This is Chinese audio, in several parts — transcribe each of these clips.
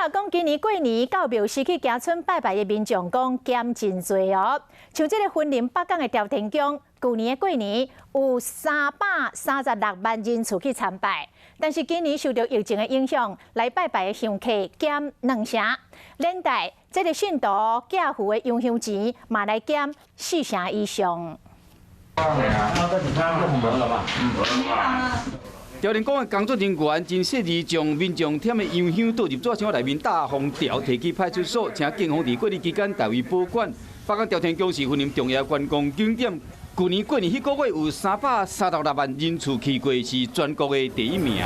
了讲，今年过年到庙市去行村拜拜的民众讲减真多哦。像这个云林北港的朝天宫，去年的过年有336万人次去参拜，但是今年受到疫情的影响，来拜拜的香客减2成，连带这个信徒寄付的用香钱嘛来减4成以上。 朝天宫的工作人员真细致，将民众添的香香倒入纸箱内面，大封条，提去派出所，请警方在过年期间代为保管。北港朝天宫是云林重要观光景点，去年过年迄个月有336万人次去过，是全国的第1名。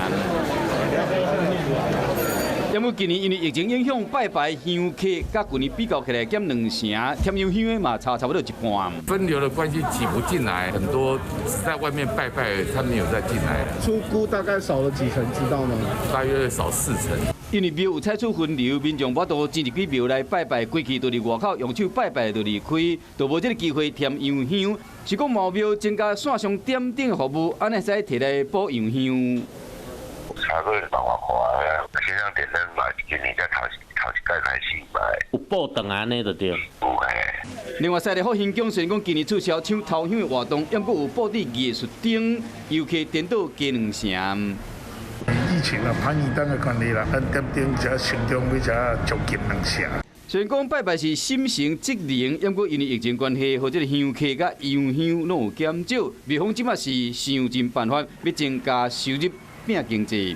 因为今年因为疫情影响，拜拜香客甲去年比较起来减2成，添香香的嘛差不多一半。分流的关系挤不进来，很多在外面拜拜，他没有再进来。出估大概少了几成，知道吗？大约少4成。因为庙有采取分流，民众无多进入去庙来拜拜，规气就伫外口用手拜拜就离开，就无这个机会添香香。是讲毛庙增加线上点灯服务，安尼使摕来补香香。 差个100多块啊！线上点灯嘛，今年才头一届开始卖。有报灯安尼就对。有诶。另外，西丽福新宫虽然讲今年取消抢头香的活动，抑过有布置艺术灯，游客颠倒加2成。疫情啊，防疫灯的关系啦，咱点灯才成中比才将近2成。虽然讲拜拜是心诚则灵，抑过因为疫情关系，或者香客甲香香拢有减少。庙方即马是想尽办法要增加收入。拼经济。